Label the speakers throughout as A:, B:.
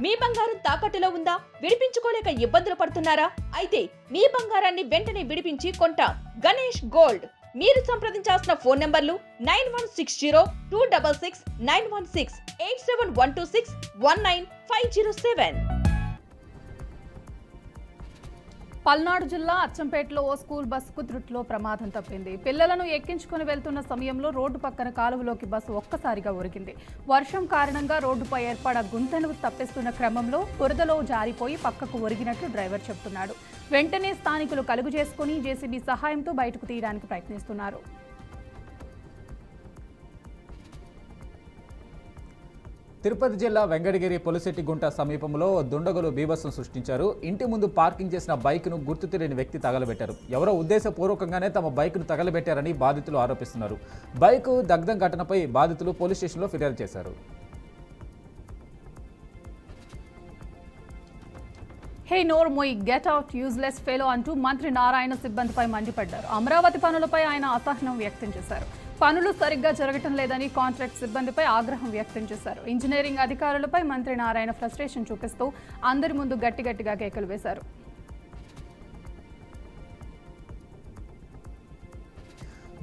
A: మీ బంగారం తాకట్టులో ఉందా? విడిపించుకోలేక ఇబ్బందులు పడుతున్నారా? అయితే మీ బంగారాన్ని వెంటనే విడిపించి కొంటాం. గణేష్ గోల్డ్. మీరు సంప్రదించాల్సిన ఫోన్ నంబర్లు 9160-266-916, 8712619507.
B: పల్నాడు జిల్లా అచ్చంపేటలో ఓ స్కూల్ బస్సుకు త్రుట్లో ప్రమాదం తప్పింది. పిల్లలను ఎక్కించుకుని వెళ్తున్న సమయంలో రోడ్డు పక్కన కాలువలోకి బస్సు ఒక్కసారిగా ఒరిగింది. వర్షం కారణంగా రోడ్డుపై ఏర్పడ గుంతను తప్పిస్తున్న క్రమంలో బురదలో జారిపోయి పక్కకు ఒరిగినట్లు డ్రైవర్ చెబుతున్నాడు. వెంటనే స్థానికులు కలుగు చేసుకుని జేసీబీ సహాయంతో బయటకు తీయడానికి ప్రయత్నిస్తున్నారు.
C: తిరుపతి జిల్లా వెంకటగిరి పొలిశెట్టిగుంట సమీపంలో దుండగులు బీభత్సం సృష్టించారు. ఇంటి ముందు పార్కింగ్ చేసిన బైక్ను గుర్తు తెలియని వ్యక్తి తగలబెట్టారు. ఎవరో ఉద్దేశపూర్వకంగానే తమ బైక్ను తగలబెట్టారని బాధితులు ఆరోపిస్తున్నారు. బైకు దగ్ధం ఘటనపై బాధితులు పోలీస్ స్టేషన్లో ఫిర్యాదు చేశారు.
B: హే నోర్మోయ్, గెట్ అవుట్, యూజ్లెస్ ఫెలో అంటూ మంత్రి నారాయణ సిబ్బందిపై మండిపడ్డారు. అమరావతి పనులపై ఆయన అసహనం వ్యక్తం చేశారు. పనులు సరిగ్గా జరగటం లేదని కాంట్రాక్ట్ సిబ్బందిపై ఆగ్రహం వ్యక్తం చేశారు. ఇంజనీరింగ్ అధికారులపై మంత్రి నారాయణ ఫ్రస్ట్రేషన్ చూపిస్తూ అందరి ముందు గట్టిగా కేకలు వేశారు.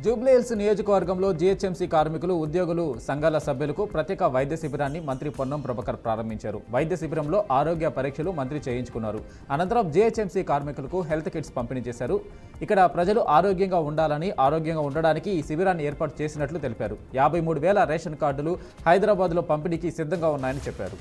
C: జూబ్లీహిల్స్ నియోజకవర్గంలో జీహెచ్ఎంసీ కార్మికులు, ఉద్యోగులు సంఘాల సభ్యులకు ప్రత్యేక వైద్య శిబిరాన్ని మంత్రి పొన్నం ప్రభాకర్ ప్రారంభించారు. వైద్య శిబిరంలో ఆరోగ్య పరీక్షలు మంత్రి చేయించుకున్నారు. అనంతరం జీహెచ్ఎంసీ కార్మికులకు హెల్త్ కిట్స్ పంపిణీ చేశారు. ఇక్కడ ప్రజలు ఆరోగ్యంగా ఉండాలని, ఆరోగ్యంగా ఉండడానికి ఈ శిబిరాన్ని ఏర్పాటు చేసినట్లు తెలిపారు. 53,000 రేషన్ కార్డులు హైదరాబాద్లో పంపిణీకి సిద్ధంగా ఉన్నాయని చెప్పారు.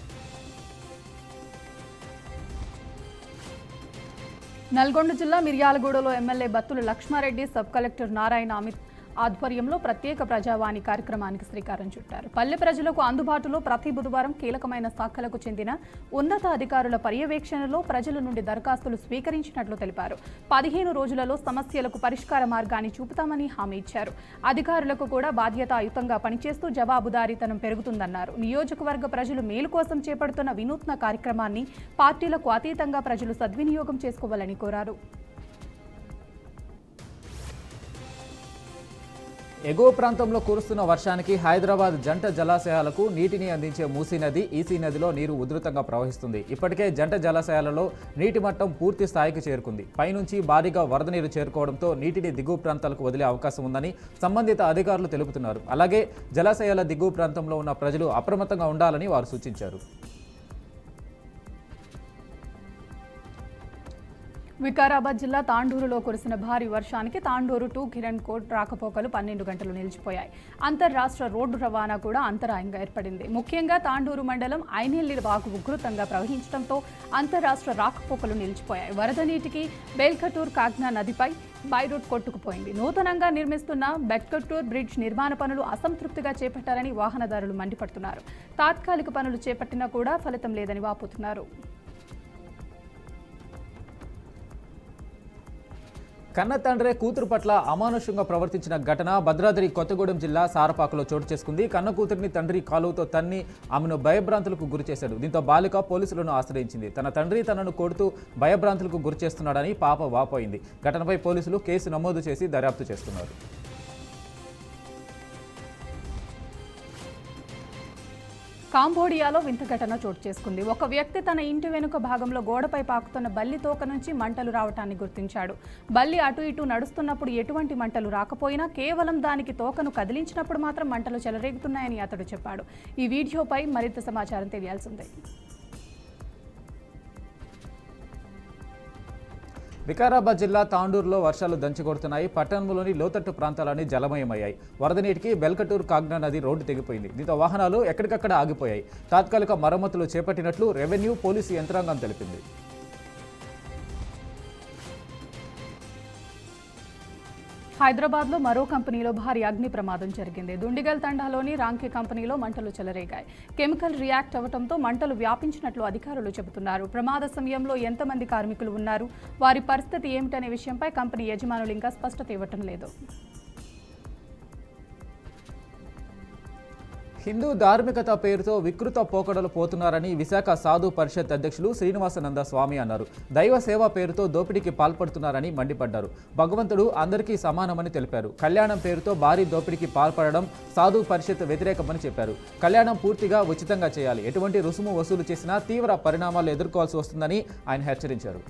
B: నల్గొండ జిల్లా మిర్యాలగూడలో MLA Battula Lakshma Reddy, sub collector Narayana Amit ఆధ్వర్యంలో ప్రత్యేక ప్రజావాణి కార్యక్రమానికి శ్రీకారం చుట్టారు. పల్లె ప్రజలకు అందుబాటులో ప్రతి బుధవారం కీలకమైన శాఖలకు చెందిన ఉన్నత అధికారుల పర్యవేక్షణలో ప్రజల నుండి దరఖాస్తులు స్వీకరించినట్లు తెలిపారు. 15 రోజులలో సమస్యలకు పరిష్కార మార్గాన్ని చూపుతామని హామీ ఇచ్చారు. అధికారులకు కూడా బాధ్యతాయుతంగా పనిచేస్తూ జవాబుదారీతనం పెరుగుతుందన్నారు. నియోజకవర్గ ప్రజలు మేలు కోసం చేపడుతున్న వినూత్న కార్యక్రమాన్ని పార్టీలకు అతీతంగా ప్రజలు సద్వినియోగం చేసుకోవాలని కోరారు.
C: ఎగువ ప్రాంతంలో కురుస్తున్న వర్షానికి హైదరాబాద్ జంట జలాశయాలకు నీటిని అందించే మూసీ నది, ఈసీ నదిలో నీరు ఉధృతంగా ప్రవహిస్తుంది. ఇప్పటికే జంట జలాశయాలలో నీటి మట్టం పూర్తి స్థాయికి చేరుకుంది. పైనుంచి భారీగా వరద నీరు చేరుకోవడంతో నీటిని దిగువ ప్రాంతాలకు వదిలే అవకాశం ఉందని సంబంధిత అధికారులు తెలుపుతున్నారు. అలాగే జలాశయాల దిగువ ప్రాంతంలో ఉన్న ప్రజలు అప్రమత్తంగా ఉండాలని వారు సూచించారు.
B: వికారాబాద్ జిల్లా తాండూరులో కురిసిన భారీ వర్షానికి తాండూరు టు కిరణ్ కోట్ రాకపోకలు 12 గంటలు నిలిచిపోయాయి. అంతర్రాష్ట్ర రోడ్డు రవాణా కూడా అంతరాయంగా ఏర్పడింది. ముఖ్యంగా తాండూరు మండలం ఐనెల్లి వాగు ఉధృతంగా ప్రవహించడంతో అంతర్రాష్ట్ర రాకపోకలు నిలిచిపోయాయి. వరద నీటికి బేల్కటూర్ కాగ్నా నదిపై బైరూట్ కొట్టుకుపోయింది. నూతనంగా నిర్మిస్తున్న బెట్కటూర్ బ్రిడ్జ్ నిర్మాణ పనులు అసంతృప్తిగా చేపట్టారని వాహనదారులు మండిపడుతున్నారు. తాత్కాలిక పనులు చేపట్టినా కూడా ఫలితం లేదని వాపోతున్నారు.
C: కన్న తండ్రే కూతురు పట్ల అమానుషంగా ప్రవర్తించిన ఘటన భద్రాద్రి కొత్తగూడెం జిల్లా సారపాకలో చోటు చేసుకుంది. కన్న కూతురిని తండ్రి కాలువతో తన్ని ఆమెను భయభ్రాంతులకు గురి చేశాడు. దీంతో బాలిక పోలీసులను ఆశ్రయించింది. తన తండ్రి తనను కొడుతూ భయభ్రాంతులకు గురి చేస్తున్నాడని పాప వాపోయింది. ఘటనపై పోలీసులు కేసు నమోదు చేసి దర్యాప్తు చేస్తున్నారు.
B: కాంబోడియాలో వింత ఘటన చోటు చేసుకుంది. ఒక వ్యక్తి తన ఇంటి వెనుక భాగంలో గోడపై పాకుతున్న బల్లి తోక నుంచి మంటలు రావటాన్ని గుర్తించాడు. బల్లి అటు ఇటు నడుస్తున్నప్పుడు ఎటువంటి మంటలు రాకపోయినా కేవలం దానికి తోకను కదిలించినప్పుడు మాత్రం మంటలు చెలరేగుతున్నాయని అతడు చెప్పాడు. ఈ వీడియోపై మరింత సమాచారం తెలియాల్సిందే.
C: వికారాబాద్ జిల్లా తాండూరులో వర్షాలు దంచికొడుతున్నాయి. పట్టణంలోని లోతట్టు ప్రాంతాలన్నీ జలమయమయ్యాయి. వరద నీటికి బెల్కటూర్ కాగ్నా నది రోడ్డు తెగిపోయింది. దీంతో వాహనాలు ఎక్కడికక్కడ ఆగిపోయాయి. తాత్కాలిక మరమ్మతులు చేపట్టినట్లు రెవెన్యూ, పోలీసు యంత్రాంగం తెలిపింది.
B: హైదరాబాద్లో మరో కంపెనీలో భారీ అగ్ని ప్రమాదం జరిగింది. దుండిగల్ తండాలోని రాంకీ కంపెనీలో మంటలు చెలరేగాయి. కెమికల్ రియాక్ట్ అవడంతో మంటలు వ్యాపించినట్లు అధికారులు చెబుతున్నారు. ప్రమాద సమయంలో ఎంతమంది కార్మికులు ఉన్నారు, వారి పరిస్థితి ఏమిటనే విషయంపై కంపెనీ యజమానులు ఇంకా స్పష్టత ఇవ్వటం లేదు.
C: హిందూ ధార్మికత పేరుతో వికృత పోకడలు పోతున్నారని విశాఖ సాధు పరిషత్ అధ్యక్షులు శ్రీనివాసానంద స్వామి అన్నారు. దైవ సేవ పేరుతో దోపిడీకి పాల్పడుతున్నారని మండిపడ్డారు. భగవంతుడు అందరికీ సమానమని తెలిపారు. కళ్యాణం పేరుతో భారీ దోపిడీకి పాల్పడడం సాధు పరిషత్ వ్యతిరేకమని చెప్పారు. కళ్యాణం పూర్తిగా ఉచితంగా చేయాలి. ఎటువంటి రుసుము వసూలు చేసినా తీవ్ర పరిణామాలు ఎదుర్కోవాల్సి వస్తుందని ఆయన హెచ్చరించారు.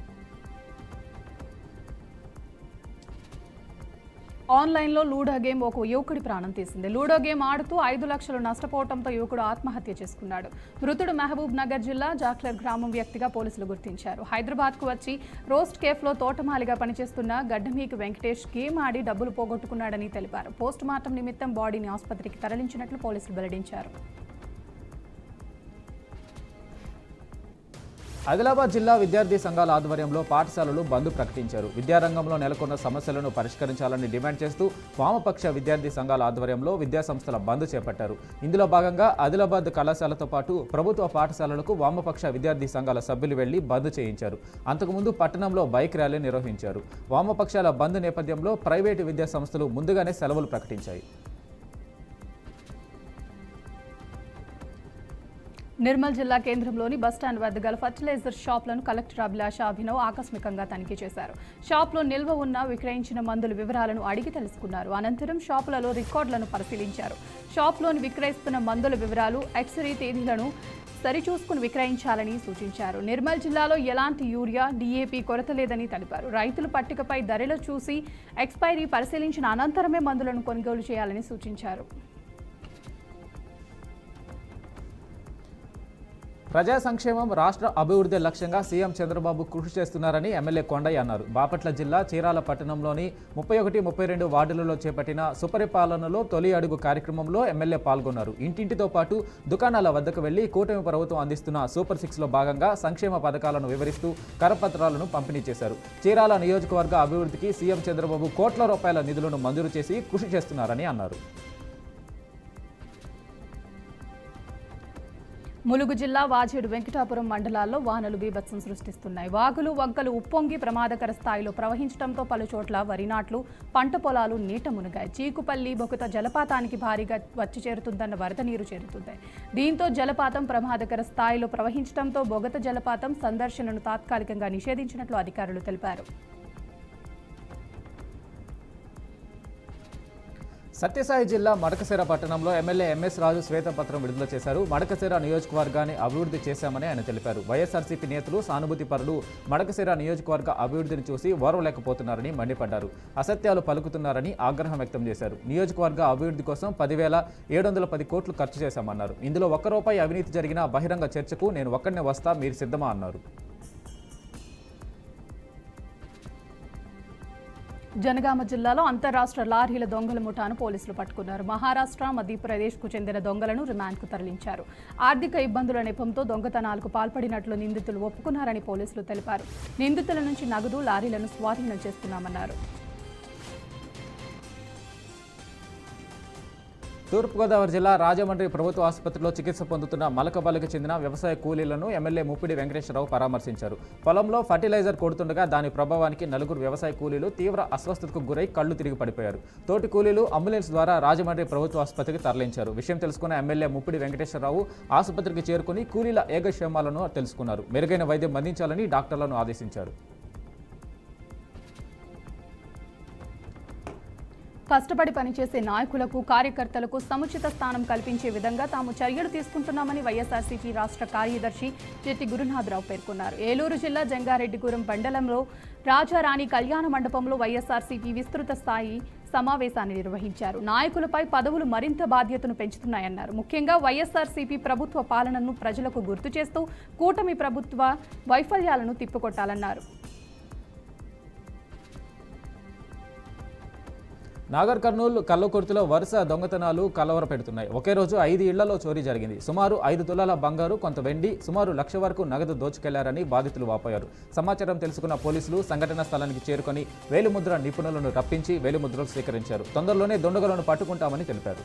B: ఆన్లైన్లో లూడో గేమ్ ఒక యువకుడి ప్రాణం తీసింది. లూడో గేమ్ ఆడుతూ 5 లక్షలు నష్టపోవడంతో యువకుడు ఆత్మహత్య చేసుకున్నాడు. మృతుడు మహబూబ్ నగర్ జిల్లా జాక్లర్ గ్రామం వ్యక్తిగా పోలీసులు గుర్తించారు. హైదరాబాద్కు వచ్చి రోస్ట్ కేఫ్లో తోటమాలిగా పనిచేస్తున్న గడ్డమీకి వెంకటేష్ గేమ్ ఆడి డబ్బులు పోగొట్టుకున్నాడని తెలిపారు. పోస్ట్ మార్టం నిమిత్తం బాడీని ఆసుపత్రికి తరలించినట్లు పోలీసులు వెల్లడించారు.
C: ఆదిలాబాద్ జిల్లా విద్యార్థి సంఘాల ఆధ్వర్యంలో పాఠశాలలు బంద్ ప్రకటించారు. విద్యారంగంలో నెలకొన్న సమస్యలను పరిష్కరించాలని డిమాండ్ చేస్తూ వామపక్ష విద్యార్థి సంఘాల ఆధ్వర్యంలో విద్యాసంస్థల బంద్ చేపట్టారు. ఇందులో భాగంగా ఆదిలాబాద్ కళాశాలతో పాటు ప్రభుత్వ పాఠశాలలకు వామపక్ష విద్యార్థి సంఘాల సభ్యులు వెళ్లి బంద్ చేయించారు. అంతకుముందు పట్టణంలో బైక్ ర్యాలీ నిర్వహించారు. వామపక్షాల బంద్ నేపథ్యంలో ప్రైవేటు విద్యా సంస్థలు ముందుగానే సెలవులు ప్రకటించాయి.
B: నిర్మల్ జిల్లా కేంద్రంలోని బస్టాండ్ వద్ద గల ఫర్టిలైజర్ షాప్లను కలెక్టర్ అభిలాష అభినవ్ ఆకస్మికంగా తనిఖీ చేశారు. షాప్లో నిల్వ ఉన్న విక్రయించిన మందుల వివరాలను అడిగి తెలుసుకున్నారు. అనంతరం షాపులలో రికార్డులను పరిశీలించారు. షాప్లోని విక్రయిస్తున్న మందుల వివరాలు, ఎక్స్పైరీ తేదీలను సరిచూసుకుని విక్రయించాలని సూచించారు. నిర్మల్ జిల్లాలో ఎలాంటి యూరియా, డీఏపీ కొరత లేదని తెలిపారు. రైతులు పట్టికపై ధరలు చూసి ఎక్స్పైరీ పరిశీలించిన అనంతరమే మందులను కొనుగోలు చేయాలని సూచించారు.
C: ప్రజా సంక్షేమం, రాష్ట్ర అభివృద్ధి లక్ష్యంగా సీఎం చంద్రబాబు కృషి చేస్తున్నారని ఎమ్మెల్యే కొండయ్య అన్నారు. బాపట్ల జిల్లా చీరాల పట్టణంలోని 31, 32 వార్డులలో చేపట్టిన సుపరిపాలనలో తొలి అడుగు కార్యక్రమంలో ఎమ్మెల్యే పాల్గొన్నారు. ఇంటింటితో పాటు దుకాణాల వద్దకు వెళ్లి కూటమి ప్రభుత్వం అందిస్తున్న సూపర్ 6లో భాగంగా సంక్షేమ పథకాలను వివరిస్తూ కరపత్రాలను పంపిణీ చేశారు. చీరాల నియోజకవర్గ అభివృద్ధికి సీఎం చంద్రబాబు కోట్ల రూపాయల నిధులను మంజూరు చేసి కృషి చేస్తున్నారని అన్నారు.
B: ములుగు జిల్లా వాజేడు, వెంకటాపురం మండలాల్లో వానలు బీభత్సం సృష్టిస్తున్నాయి. వాగులు, వంకలు ఉప్పొంగి ప్రమాదకర స్థాయిలో ప్రవహించడంతో పలుచోట్ల వరి నాట్లు, పంట పొలాలు నీట మునిగాయి. చీకుపల్లి, బొకుత జలపాతానికి భారీగా వచ్చి చేరుతుందన్న వరద నీరు చేరుతుంది. దీంతో జలపాతం ప్రమాదకర స్థాయిలో ప్రవహించడంతో బొగత జలపాతం సందర్శనను తాత్కాలికంగా నిషేధించినట్లు అధికారులు తెలిపారు.
C: సత్యసాయి జిల్లా మడకశిర పట్టణంలో ఎమ్మెల్యే ఎంఎస్ రాజు శ్వేతపత్రం విడుదల చేశారు. మడకశిర నియోజకవర్గాన్ని అభివృద్ధి చేశామని ఆయన తెలిపారు. వైఎస్ఆర్సీపీ నేతలు, సానుభూతి పరులు మడకశిర నియోజకవర్గ అభివృద్ధిని చూసి ఓర్వలేకపోతున్నారని మండిపడ్డారు. అసత్యాలు పలుకుతున్నారని ఆగ్రహం వ్యక్తం చేశారు. నియోజకవర్గ అభివృద్ధి కోసం 10,710 కోట్లు ఖర్చు చేశామన్నారు. ఇందులో ₹1 అవినీతి జరిగిన బహిరంగ చర్చకు నేను ఒక్కడనే వస్తా, మీరు సిద్ధమా అన్నారు.
B: జనగామ జిల్లాలో అంతర్రాష్ట్ర లారీల దొంగల ముఠాను పోలీసులు పట్టుకున్నారు. మహారాష్ట్ర, మధ్యప్రదేశ్కు చెందిన దొంగలను రిమాండ్కు తరలించారు. ఆర్థిక ఇబ్బందుల నెపంతో దొంగతనాలకు పాల్పడినట్లు నిందితులు ఒప్పుకున్నారని పోలీసులు తెలిపారు. నిందితుల నుంచి నగదు, లారీలను స్వాధీనం చేస్తున్నామన్నారు.
C: తూర్పుగోదావరి జిల్లా రాజమండ్రి ప్రభుత్వ ఆసుపత్రిలో చికిత్స పొందుతున్న మలకబల్లికి చెందిన వ్యవసాయ కూలీలను ఎమ్మెల్యే ముప్పిడి వెంకటేశ్వరరావు పరామర్శించారు. పొలంలో ఫర్టిలైజర్ కొడుతుండగా దాని ప్రభావానికి 4 వ్యవసాయ కూలీలు తీవ్ర అస్వస్థతకు గురై కళ్లు తిరిగి పడిపోయారు. తోటి కూలీలు అంబులెన్స్ ద్వారా రాజమండ్రి ప్రభుత్వ ఆసుపత్రికి తరలించారు. విషయం తెలుసుకున్న ఎమ్మెల్యే ముప్పిడి వెంకటేశ్వరరావు ఆసుపత్రికి చేరుకుని కూలీల యోగక్షేమాలను తెలుసుకున్నారు. మెరుగైన వైద్యం అందించాలని డాక్టర్లను ఆదేశించారు.
B: కష్టపడి పనిచేసే నాయకులకు, కార్యకర్తలకు సముచిత స్థానం కల్పించే విధంగా తాము చర్యలు తీసుకుంటున్నామని వైఎస్ఆర్సీపీ రాష్ట్ర కార్యదర్శి జెట్టి గురునాథరావు పేర్కొన్నారు. ఏలూరు జిల్లా జంగారెడ్డిగూడెం మండలంలో రాజారాణి కళ్యాణ మండపంలో వైఎస్ఆర్సీపీ విస్తృత స్థాయి సమావేశాన్ని నిర్వహించారు. నాయకులపై పదవులు మరింత బాధ్యతను పెంచుతున్నాయన్నారు. ముఖ్యంగా వైఎస్ఆర్సీపీ ప్రభుత్వ పాలనను ప్రజలకు గుర్తు చేస్తూ కూటమి ప్రభుత్వ వైఫల్యాలను తిప్పికొట్టాలన్నారు.
C: నాగర్ కర్నూలు కల్లకుర్తిలో వరుస దొంగతనాలు కలవర పెడుతున్నాయి. ఒకే రోజు 5 ఇళ్లలో చోరీ జరిగింది. సుమారు 5 తులాల బంగారు, కొంత వెండి, సుమారు 1,00,000 వరకు నగదు దోచుకెళ్లారని బాధితులు వాపోయారు. సమాచారం తెలుసుకున్న పోలీసులు సంఘటనా స్థలానికి చేరుకొని వేలిముద్ర నిపుణులను రప్పించి వేలిముద్రలు స్వీకరించారు. తొందరలోనే దొండగలను పట్టుకుంటామని తెలిపారు.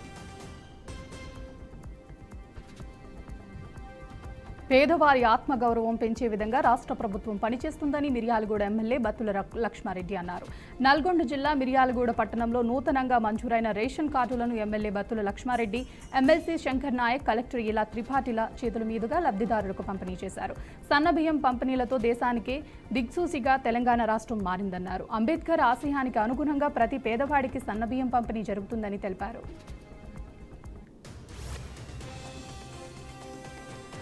B: పేదవారి ఆత్మగౌరవం పెంచే విధంగా రాష్ట్ర ప్రభుత్వం పనిచేస్తుందని మిర్యాలగూడ ఎమ్మెల్యే బత్తుల లక్ష్మారెడ్డి అన్నారు. నల్గొండ జిల్లా మిర్యాలగూడ పట్టణంలో నూతనంగా మంజూరైన రేషన్ కార్డులను MLA Battula Lakshma Reddy, MLC Shankar Nayak, collector Ila త్రిపాఠిల చేతుల మీదుగా లబ్ధిదారులకు పంపిణీ చేశారు. సన్నబియ్యం పంపిణీలతో దేశానికే దిక్సూచిగా తెలంగాణ రాష్ట్రం మారిందన్నారు. అంబేద్కర్ ఆశయానికి అనుగుణంగా ప్రతి పేదవాడికి సన్నబియ్యం పంపిణీ జరుగుతుందని తెలిపారు.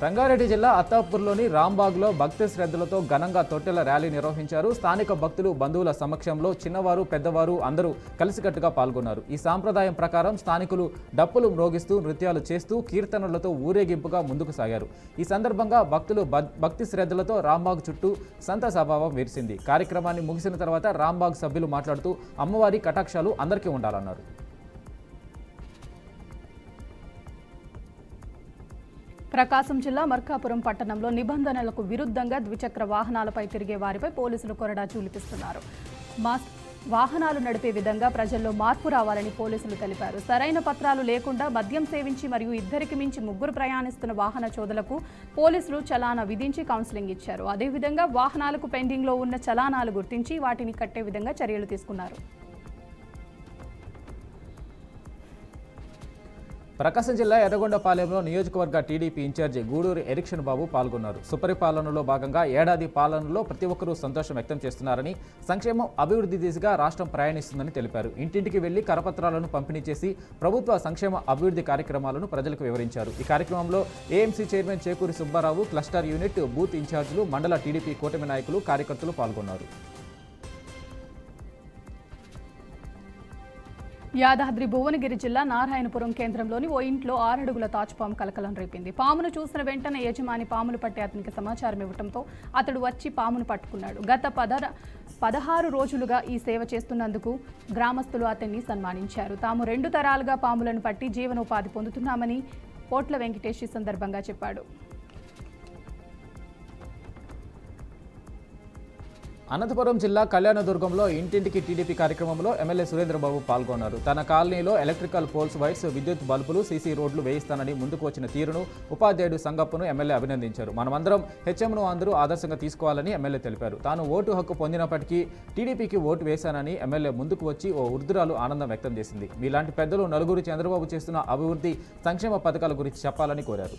C: రంగారెడ్డి జిల్లా అత్తాపూర్లోని రాంబాగ్లో భక్తి శ్రద్ధలతో ఘనంగా తొట్టెల ర్యాలీ నిర్వహించారు. స్థానిక భక్తులు, బంధువుల సమక్షంలో చిన్నవారు, పెద్దవారు అందరూ కలిసికట్టుగా పాల్గొన్నారు. ఈ సాంప్రదాయం ప్రకారం స్థానికులు డప్పులు మ్రోగిస్తూ, నృత్యాలు చేస్తూ, కీర్తనలతో ఊరేగింపుగా ముందుకు సాగారు. ఈ సందర్భంగా భక్తులు భక్తి శ్రద్ధలతో రాంబాగ్ చుట్టూ సంత స్వభావం విరిసింది. కార్యక్రమాన్ని ముగిసిన తర్వాత రాంబాగ్ సభ్యులు మాట్లాడుతూ అమ్మవారి కటాక్షాలు అందరికీ ఉండాలన్నారు.
B: ప్రకాశం జిల్లా మార్కాపురం పట్టణంలో నిబంధనలకు విరుద్ధంగా ద్విచక్ర వాహనాలపై తిరిగే వారిపై పోలీసులు కొరడా చూపిస్తున్నారు. వాహనాలు నడిపే విధంగా ప్రజల్లో మార్పు రావాలని పోలీసులు తెలిపారు. సరైన పత్రాలు లేకుండా మద్యం సేవించి మరియు ఇద్దరికి మించి ముగ్గురు ప్రయాణిస్తున్న వాహన చోదలకు పోలీసులు చలానా విధించి కౌన్సిలింగ్ ఇచ్చారు. అదేవిధంగా వాహనాలకు పెండింగ్లో ఉన్న చలానాలు గుర్తించి వాటిని కట్టే విధంగా చర్యలు తీసుకున్నారు.
C: ప్రకాశం జిల్లా ఎర్రగొండపాలెంలో నియోజకవర్గ టీడీపీ ఇన్ఛార్జి గూడూరి ఎరిక్షన్ బాబు పాల్గొన్నారు. సుపరిపాలనలో భాగంగా ఏడాది పాలనలో ప్రతి ఒక్కరూ సంతోషం వ్యక్తం చేస్తున్నారని, సంక్షేమం, అభివృద్ధి దిశగా రాష్ట్రం ప్రయాణిస్తుందని తెలిపారు. ఇంటింటికి వెళ్లి కరపత్రాలను పంపిణీ చేసి ప్రభుత్వ సంక్షేమ అభివృద్ధి కార్యక్రమాలను ప్రజలకు వివరించారు. ఈ కార్యక్రమంలో ఏఎంసీ చైర్మన్ చేకూరి సుబ్బారావు, క్లస్టర్ యూనిట్, బూత్ ఇన్ఛార్జీలు, మండల టీడీపీ కూటమి నాయకులు, కార్యకర్తలు పాల్గొన్నారు.
B: యాదాద్రి భువనగిరి జిల్లా నారాయణపురం కేంద్రంలోని ఓ ఇంట్లో 6 అడుగుల తాచుపాము కలకలం రేపింది. పామును చూసిన వెంటనే యజమాని పాములు పట్టే అతనికి సమాచారం ఇవ్వడంతో అతడు వచ్చి పామును పట్టుకున్నాడు. గత 16 రోజులుగా ఈ సేవ చేస్తున్నందుకు గ్రామస్తులు అతన్ని సన్మానించారు. తాము 2 తరాలుగా పాములను పట్టి జీవనోపాధి పొందుతున్నామని పోట్ల వెంకటేష్ ఈ సందర్భంగా చెప్పాడు.
C: అనంతపురం జిల్లా కళ్యాణదుర్గంలో ఇంటింటికి టీడీపీ కార్యక్రమంలో ఎమ్మెల్యే సురేంద్రబాబు పాల్గొన్నారు. తన కాలనీలో ఎలక్ట్రికల్ పోల్స్, వైర్స్, విద్యుత్ బల్బులు, సీసీ రోడ్లు వేయిస్తానని ముందుకు వచ్చిన తీరును ఉపాధ్యాయుడు సంగప్పను ఎమ్మెల్యే అభినందించారు. మనమందరం హెచ్ఎంను అందరూ ఆదర్శంగా తీసుకోవాలని ఎమ్మెల్యే తెలిపారు. తాను ఓటు హక్కు పొందినప్పటికీ టీడీపీకి ఓటు వేశానని ఎమ్మెల్యే ముందుకు వచ్చి ఓ వృద్ధురాలు ఆనందం వ్యక్తం చేసింది. మీలాంటి పెద్దలు నలుగురు చంద్రబాబు చేస్తున్న అభివృద్ధి, సంక్షేమ పథకాల గురించి చెప్పాలని కోరారు.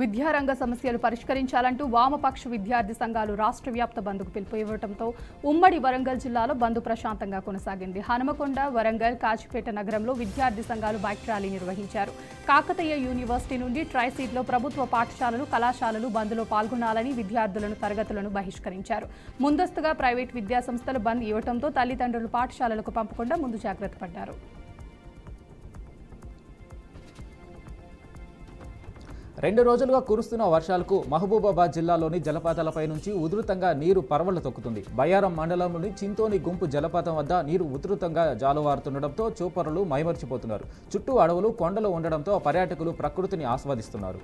B: విద్యారంగ సమస్యలు పరిష్కరించాలంటూ వామపక్ష విద్యార్థి సంఘాలు రాష్ట్ర వ్యాప్త బంద్కు పిలుపు ఇవ్వడంతో ఉమ్మడి వరంగల్ జిల్లాలో బంద్ ప్రశాంతంగా కొనసాగింది. హనుమకొండ, వరంగల్, కాచిపేట నగరంలో విద్యార్థి సంఘాలు బైక్ ర్యాలీ నిర్వహించారు. కాకతీయ యూనివర్సిటీ నుండి ట్రైసీట్లో ప్రభుత్వ పాఠశాలలు, కళాశాలలు బంద్లో పాల్గొనాలని విద్యార్థులను తరగతులను బహిష్కరించారు. ముందస్తుగా ప్రైవేట్ విద్యాసంస్థలు బంద్ ఇవ్వడంతో తల్లిదండ్రులు పాఠశాలలకు పంపకుండా ముందు జాగ్రత్త పడ్డారు.
C: 2 రోజులుగా కురుస్తున్న వర్షాలకు మహబూబాబాద్ జిల్లాలోని జలపాతాలపై నుంచి ఉధృతంగా నీరు పరవళ్లు తొక్కుతుంది. బయ్యారం మండలంలోని చింతోని గుంపు జలపాతం వద్ద నీరు ఉధృతంగా జాలువారుతుండటంతో చూపరులు మైమర్చిపోతున్నారు. చుట్టూ అడవులు, కొండలు ఉండడంతో పర్యాటకులు ప్రకృతిని ఆస్వాదిస్తున్నారు.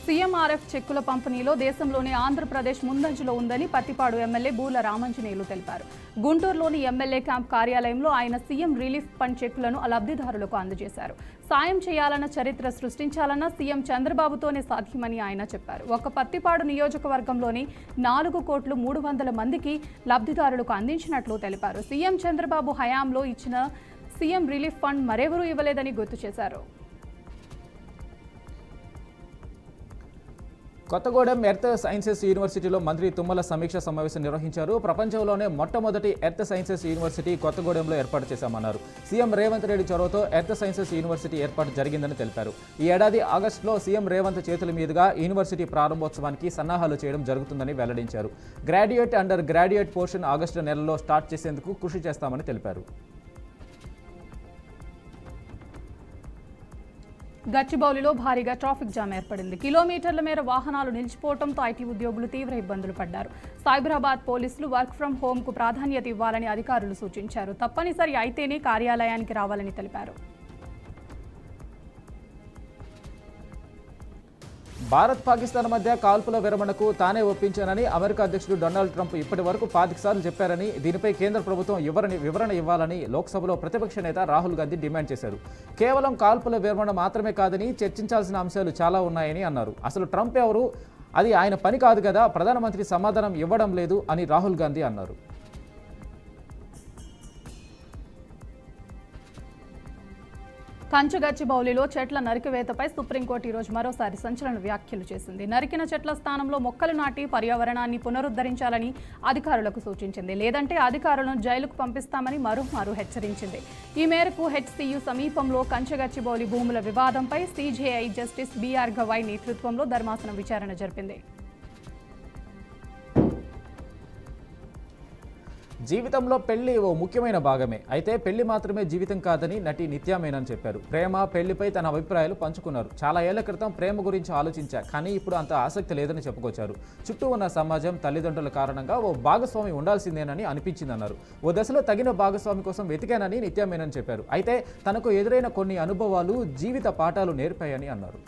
B: సీఎంఆర్ఎఫ్ చెక్కుల పంపిణీలో దేశంలోనే ఆంధ్రప్రదేశ్ ముందంజలో ఉందని పత్తిపాడు ఎమ్మెల్యే బూల రామాంజనేయులు తెలిపారు. గుంటూరులోని ఎమ్మెల్యే క్యాంప్ కార్యాలయంలో ఆయన సీఎం రిలీఫ్ ఫండ్ చెక్కులను లబ్ధిదారులకు అందజేశారు. సాయం చేయాలన్న చరిత్ర సృష్టించాలన్న సీఎం చంద్రబాబుతోనే సాధ్యమని ఆయన చెప్పారు. ఒక పత్తిపాడు నియోజకవర్గంలోని 4,300,00,000 మందికి లబ్ధిదారులకు అందించినట్లు తెలిపారు. సీఎం చంద్రబాబు హయాంలో ఇచ్చిన సీఎం రిలీఫ్ ఫండ్ మరెవరూ ఇవ్వలేదని గుర్తు చేశారు.
C: కొత్తగూడెం ఎర్త్ సైన్సెస్ యూనివర్సిటీలో మంత్రి తుమ్మల సమీక్ష సమావేశం నిర్వహించారు. ప్రపంచంలోనే మొట్టమొదటి ఎర్త్ సైన్సెస్ యూనివర్సిటీ కొత్తగూడెంలో ఏర్పాటు చేశామన్నారు. సీఎం రేవంత్ రెడ్డి చొరవతో ఎర్త్ సైన్సెస్ యూనివర్సిటీ ఏర్పాటు జరిగిందని తెలిపారు. ఈ ఏడాది ఆగస్టులో సీఎం రేవంత్ చేతుల మీదుగా యూనివర్సిటీ ప్రారంభోత్సవానికి సన్నాహాలు చేయడం జరుగుతుందని వెల్లడించారు. Graduate, under graduate portion August నెలలో స్టార్ట్ చేసేందుకు కృషి చేస్తామని తెలిపారు.
B: గచ్చిబౌలిలో భారీగా ట్రాఫిక్ జామ్ ఏర్పడింది. కిలోమీటర్ల మేర వాహనాలు నిలిచిపోవడంతో ఐటీ ఉద్యోగులు తీవ్ర ఇబ్బందులు పడ్డారు. సైబరాబాద్ పోలీసులు వర్క్ ఫ్రం హోంకు ప్రాధాన్యత ఇవ్వాలని అధికారులు సూచించారు. తప్పనిసరి అయితేనే కార్యాలయానికి రావాలని తెలిపారు.
C: భారత్ పాకిస్తాన్ మధ్య కాల్పుల విరమణకు తానే ఒప్పించానని అమెరికా అధ్యక్షుడు డొనాల్డ్ ట్రంప్ ఇప్పటి వరకు 25 సార్లు చెప్పారని, దీనిపై కేంద్ర ప్రభుత్వం వివరణ ఇవ్వాలని లోక్సభలో ప్రతిపక్ష నేత రాహుల్ గాంధీ డిమాండ్ చేశారు. కేవలం కాల్పుల విరమణ మాత్రమే కాదని చర్చించాల్సిన అంశాలు చాలా ఉన్నాయని అన్నారు. అసలు ట్రంప్ ఎవరు? అది ఆయన పని కాదు కదా, ప్రధానమంత్రి సమాధానం ఇవ్వడం లేదు అని రాహుల్ గాంధీ అన్నారు.
B: కంచగచ్చిబౌలిలో చెట్ల నరికివేతపై సుప్రీంకోర్టు ఈరోజు మరోసారి సంచలన వ్యాఖ్యలు చేసింది. నరికిన చెట్ల స్థానంలో మొక్కలు నాటి పర్యావరణాన్ని పునరుద్ధరించాలని అధికారులకు సూచించింది. లేదంటే అధికారులను జైలుకు పంపిస్తామని మరోమారు హెచ్చరించింది. ఈ మేరకు హెచ్సియు సమీపంలో కంచగచ్చిబౌలి భూముల వివాదంపై సిజేఐ జస్టిస్ బిఆర్ గవాయ్ నేతృత్వంలో ధర్మాసనం విచారణ జరిపింది.
C: జీవితంలో పెళ్లి ఓ ముఖ్యమైన భాగమే. అయితే పెళ్లి మాత్రమే జీవితం కాదని నటి నిత్యా మేనన్ చెప్పారు. ప్రేమ, పెళ్లిపై తన అభిప్రాయాలు పంచుకున్నారు. చాలా ఏళ్ల క్రితం ప్రేమ గురించి ఆలోచించా, కానీ ఇప్పుడు అంత ఆసక్తి లేదని చెప్పుకొచ్చారు. చుట్టూ ఉన్న సమాజం, తల్లిదండ్రుల కారణంగా ఓ భాగస్వామి ఉండాల్సిందేనని అనిపించిందన్నారు. ఓ దశలో తగిన భాగస్వామి కోసం వెతికానని నిత్యా మేనన్ చెప్పారు. అయితే తనకు ఎదురైన కొన్ని అనుభవాలు జీవిత పాఠాలు నేర్పాయని అన్నారు.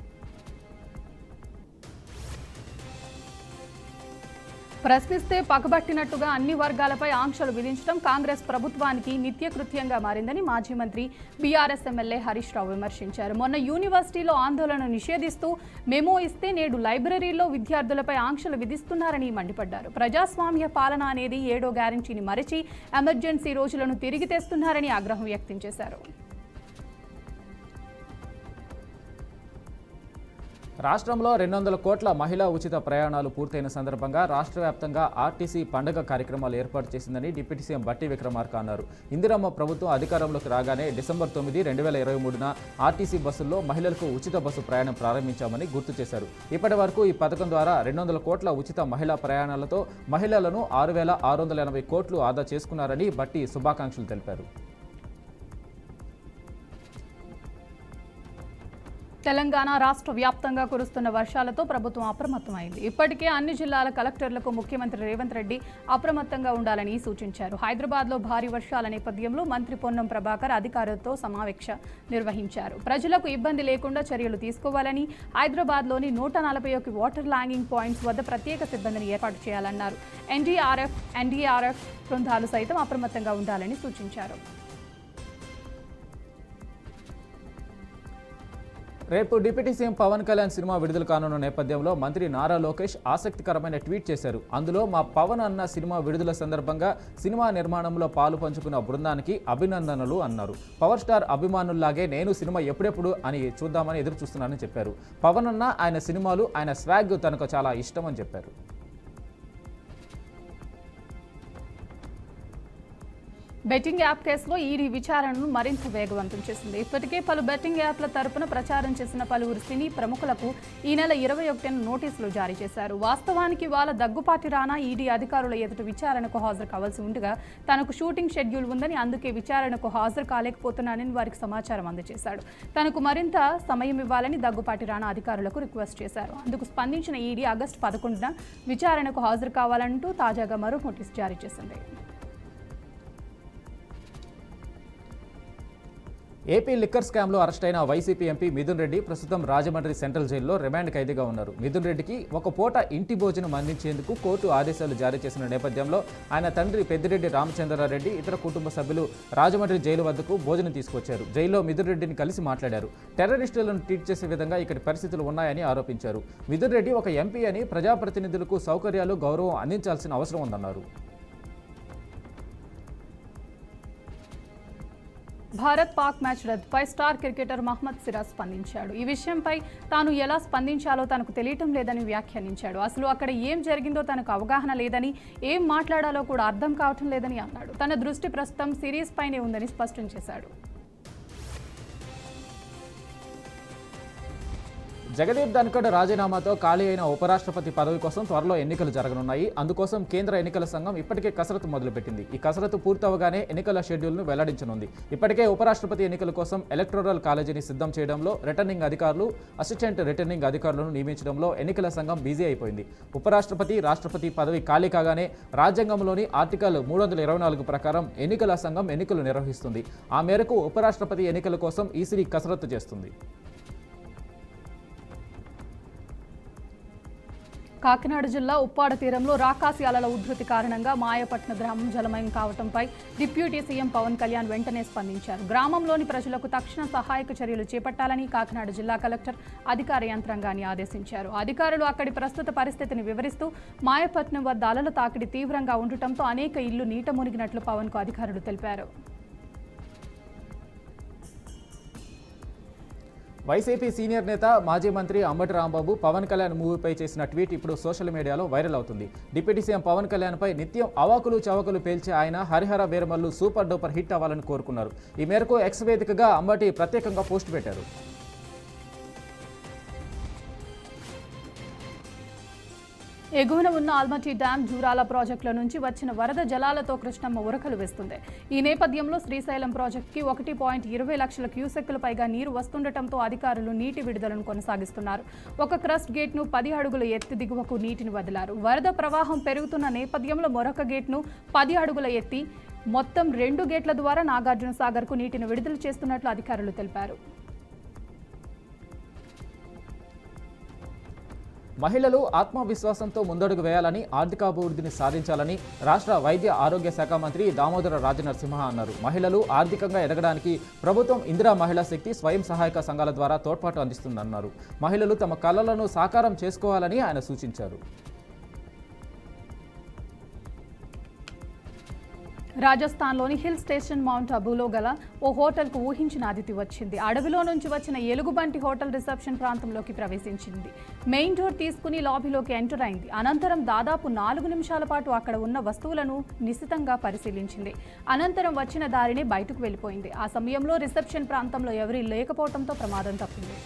B: ప్రశ్నిస్తే పగబట్టినట్టుగా అన్ని వర్గాలపై ఆంక్షలు విధించడం కాంగ్రెస్ ప్రభుత్వానికి నిత్యకృత్యంగా మారిందని మాజీ మంత్రి బీఆర్ఎస్ ఎమ్మెల్యే హరీష్ రావు విమర్శించారు. మొన్న యూనివర్సిటీలో ఆందోళన నిషేధిస్తూ మెమో ఇస్తే నేడు లైబ్రరీలో విద్యార్థులపై ఆంక్షలు విధిస్తున్నారని మండిపడ్డారు. ప్రజాస్వామ్య పాలన అనేది 7వ గ్యారెంటీని మరిచి ఎమర్జెన్సీ రోజులను తిరిగి తెస్తున్నారని ఆగ్రహం వ్యక్తం చేశారు.
C: రాష్ట్రంలో 200 కోట్ల మహిళా ఉచిత ప్రయాణాలు పూర్తయిన సందర్భంగా రాష్ట్ర వ్యాప్తంగా ఆర్టీసీ పండుగ కార్యక్రమాలు ఏర్పాటు చేసిందని డిప్యూటీ సీఎం బట్టి విక్రమార్క అన్నారు. ఇందిరమ్మ ప్రభుత్వం అధికారంలోకి రాగానే డిసెంబర్ 9, 2023న ఆర్టీసీ బస్సుల్లో మహిళలకు ఉచిత బస్సు ప్రయాణం ప్రారంభించామని గుర్తు చేశారు. ఇప్పటి వరకు ఈ పథకం ద్వారా 200 కోట్ల ఉచిత మహిళా ప్రయాణాలతో మహిళలను 6,680 కోట్లు ఆదా చేసుకున్నారని బట్టి శుభాకాంక్షలు తెలిపారు.
B: తెలంగాణ రాష్ట్ర వ్యాప్తంగా కురుస్తున్న వర్షాలతో ప్రభుత్వం అప్రమత్తమైంది. ఇప్పటికే అన్ని జిల్లాల కలెక్టర్లకు ముఖ్యమంత్రి రేవంత్ రెడ్డి అప్రమత్తంగా ఉండాలని సూచించారు. హైదరాబాద్లో భారీ వర్షాల నేపథ్యంలో మంత్రి పొన్నం ప్రభాకర్ అధికారులతో సమీక్ష నిర్వహించారు. ప్రజలకు ఇబ్బంది లేకుండా చర్యలు తీసుకోవాలని, హైదరాబాద్లోని 141 వాటర్ లాగింగ్ పాయింట్స్ వద్ద ప్రత్యేక సిబ్బందిని ఏర్పాటు చేయాలన్నారు. ఎన్డీఆర్ఎఫ్ బృందాలు సైతం అప్రమత్తంగా ఉండాలని సూచించారు.
C: రేపు deputy CM Pawan Kalyan cinema విడుదల కానున్న నేపథ్యంలో మంత్రి నారా లోకేష్ ఆసక్తికరమైన ట్వీట్ చేశారు. అందులో మా పవన్ అన్న సినిమా విడుదల సందర్భంగా సినిమా నిర్మాణంలో పాలు పంచుకున్న బృందానికి అభినందనలు అన్నారు. పవర్ స్టార్ అభిమానుల్లాగే నేను సినిమా ఎప్పుడెప్పుడు అని చూద్దామని ఎదురు చూస్తున్నానని చెప్పారు. పవన్ అన్న, ఆయన సినిమాలు, ఆయన స్వాగ్ తనకు చాలా ఇష్టమని చెప్పారు.
B: బెట్టింగ్ యాప్ కేసులో ఈడీ విచారణను మరింత వేగవంతం చేసింది. ఇప్పటికే పలు బెట్టింగ్ యాప్ల తరపున ప్రచారం చేసిన పలువురు సినీ ప్రముఖులకు ఈ నెల 21న నోటీసులు జారీ చేశారు. వాస్తవానికి వాళ్ళ దగ్గుపాటి రానా ఈడీ అధికారుల ఎదుట విచారణకు హాజరు కావాల్సి ఉండగా తనకు షూటింగ్ షెడ్యూల్ ఉందని, అందుకే విచారణకు హాజరు కాలేకపోతున్నానని వారికి సమాచారం అందజేశాడు. తనకు మరింత సమయం ఇవ్వాలని దగ్గుపాటి రానా అధికారులకు రిక్వెస్ట్ చేశారు. అందుకు స్పందించిన ఈడీ ఆగస్టు 11న విచారణకు హాజరు కావాలంటూ తాజాగా మరో నోటీసు జారీ చేసింది.
C: ఏపీ లిక్కర్ స్కామ్లో అరెస్ట్ అయిన వైసీపీ ఎంపీ మిథున్ రెడ్డి ప్రస్తుతం రాజమండ్రి సెంట్రల్ జైల్లో రిమాండ్ ఖైదీగా ఉన్నారు. మిథున్ రెడ్డికి ఒక పూట ఇంటి భోజనం అందించేందుకు కోర్టు ఆదేశాలు జారీ చేసిన నేపథ్యంలో ఆయన తండ్రి పెద్దిరెడ్డి రామచంద్రారెడ్డి, ఇతర కుటుంబ సభ్యులు రాజమండ్రి జైలు వద్దకు భోజనం తీసుకొచ్చారు. జైల్లో మిథున్ రెడ్డిని కలిసి మాట్లాడారు. టెర్రరిస్టులను ట్రీట్ చేసే విధంగా ఇక్కడి పరిస్థితులు ఉన్నాయని ఆరోపించారు. మిథున్ రెడ్డి ఒక ఎంపీ అని, ప్రజాప్రతినిధులకు సౌకర్యాలు, గౌరవం అందించాల్సిన అవసరం ఉందన్నారు.
B: భారత్ పాక్ మ్యాచ్ రద్దుపై స్టార్ క్రికెటర్ మహ్మద్ సిరాజ్ స్పందించాడు. ఈ విషయంపై తాను ఎలా స్పందించాలో తనకు తెలియటం లేదని వ్యాఖ్యానించాడు. అసలు అక్కడ ఏం జరిగిందో తనకు అవగాహన లేదని, ఏం మాట్లాడాలో కూడా అర్థం కావటం లేదని అన్నాడు. తన దృష్టి ప్రస్తుతం సిరీస్ పైనే ఉందని స్పష్టం చేశాడు.
C: జగదీప్ ధన్కడ్ రాజీనామాతో ఖాళీ అయిన ఉపరాష్ట్రపతి పదవి కోసం త్వరలో ఎన్నికలు జరగనున్నాయి. అందుకోసం కేంద్ర ఎన్నికల సంఘం ఇప్పటికే కసరత్తు మొదలుపెట్టింది. ఈ కసరత్తు పూర్తవగానే ఎన్నికల షెడ్యూల్ను వెల్లడించనుంది. ఇప్పటికే ఉపరాష్ట్రపతి ఎన్నికల కోసం ఎలక్టోరల్ కాలేజీని సిద్ధం చేయడంలో, రిటర్నింగ్ అధికారులు, అసిస్టెంట్ రిటర్నింగ్ అధికారులను నియమించడంలో ఎన్నికల సంఘం బిజీ అయిపోయింది. ఉపరాష్ట్రపతి, రాష్ట్రపతి పదవి ఖాళీ కాగానే రాజ్యాంగంలోని ఆర్టికల్ 324 ప్రకారం ఎన్నికల సంఘం ఎన్నికలు నిర్వహిస్తుంది. ఆ మేరకు ఉపరాష్ట్రపతి ఎన్నికల కోసం ఈసీ కసరత్తు చేస్తుంది.
B: కాకినాడ జిల్లా ఉప్పాడ తీరంలో రాకాసి అలల ఉధృతి కారణంగా మాయపట్న గ్రామం జలమయం కావడంపై డిప్యూటీ సీఎం పవన్ కళ్యాణ్ వెంటనే స్పందించారు. గ్రామంలోని ప్రజలకు తక్షణ సహాయక చర్యలు చేపట్టాలని కాకినాడ జిల్లా కలెక్టర్ అధికార యంత్రాంగాన్ని ఆదేశించారు. అధికారులు అక్కడి ప్రస్తుత పరిస్థితిని వివరిస్తూ మాయపట్నం వద్ద అలల తాకిడి తీవ్రంగా ఉండటంతో అనేక ఇళ్లు నీట మునిగినట్లు పవన్కు అధికారులు తెలిపారు.
C: వైసీపీ సీనియర్ నేత మాజీ మంత్రి అంబటి రాంబాబు పవన్ కళ్యాణ్ మూవీపై చేసిన ట్వీట్ ఇప్పుడు సోషల్ మీడియాలో వైరల్ అవుతుంది. డిప్యూటీ సీఎం పవన్ కళ్యాణ్పై నిత్యం అవాకులు చవకులు పేల్చే ఆయన Harihara Veeramallu super duper hit అవ్వాలని కోరుకున్నారు. ఈ మేరకు ఎక్స్ వేదికగా అంబటి ప్రత్యేకంగా పోస్ట్ పెట్టారు.
B: ఎగువన ఉన్న ఆల్మటీ డ్యాం జూరాల ప్రాజెక్టుల నుంచి వచ్చిన వరద జలాలతో కృష్ణమ్మ ఉరకలు వేస్తుంది. ఈ నేపథ్యంలో శ్రీశైలం ప్రాజెక్టుకి 1.20 లక్షల క్యూసెక్కుల పైగా నీరు వస్తుండటంతో అధికారులు నీటి విడుదలను కొనసాగిస్తున్నారు. ఒక క్రస్ట్ గేట్ను 10 అడుగుల ఎత్తి దిగువకు నీటిని వదిలారు. వరద ప్రవాహం పెరుగుతున్న నేపథ్యంలో మరొక గేట్ను 10 అడుగుల ఎత్తి మొత్తం 2 గేట్ల ద్వారా నాగార్జున సాగర్కు నీటిని విడుదల చేస్తున్నట్లు అధికారులు తెలిపారు.
C: మహిళలు ఆత్మవిశ్వాసంతో ముందడుగు వేయాలని, ఆర్థికాభివృద్ధిని సాధించాలని రాష్ట్ర వైద్య ఆరోగ్య శాఖ మంత్రి దామోదర రాజనరసింహ అన్నారు. మహిళలు ఆర్థికంగా ఎదగడానికి ప్రభుత్వం ఇందిరా మహిళా శక్తి స్వయం సహాయక సంఘాల ద్వారా తోడ్పాటు అందిస్తుందన్నారు. మహిళలు తమ కలలను సాకారం చేసుకోవాలని ఆయన సూచించారు.
B: రాజస్థాన్లోని హిల్ స్టేషన్ మౌంట్ అబూలో గల ఓ హోటల్కు ఊహించిన అతిథి వచ్చింది. అడవిలో నుంచి వచ్చిన ఎలుగుబంటి హోటల్ రిసెప్షన్ ప్రాంతంలోకి ప్రవేశించింది. మెయిన్ డోర్ తీసుకుని లాబీలోకి ఎంటర్ అయింది. అనంతరం దాదాపు 4 నిమిషాల పాటు అక్కడ ఉన్న వస్తువులను నిశితంగా పరిశీలించింది. అనంతరం వచ్చిన దారిని బయటకు వెళ్ళిపోయింది. ఆ సమయంలో రిసెప్షన్ ప్రాంతంలో ఎవరూ లేకపోవడంతో ప్రమాదం తప్పింది.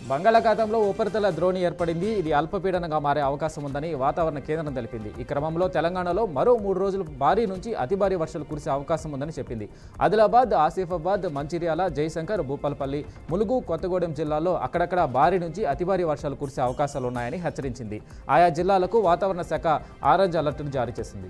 C: బంగాళాఖాతంలో ఉపరితల ద్రోణి ఏర్పడింది. ఇది అల్పపీడనంగా మారే అవకాశం ఉందని వాతావరణ కేంద్రం తెలిపింది. ఈ క్రమంలో తెలంగాణలో మరో 3 రోజులు భారీ నుంచి అతి భారీ వర్షాలు కురిసే అవకాశం ఉందని చెప్పింది. ఆదిలాబాద్, ఆసిఫాబాద్, మంచిర్యాల, జయశంకర్, భూపాలపల్లి, ములుగు, కొత్తగూడెం జిల్లాల్లో అక్కడక్కడ భారీ నుంచి అతి భారీ వర్షాలు కురిసే అవకాశాలు ఉన్నాయని హెచ్చరించింది. ఆయా జిల్లాలకు వాతావరణ శాఖ ఆరెంజ్ అలర్ట్ను జారీ చేసింది.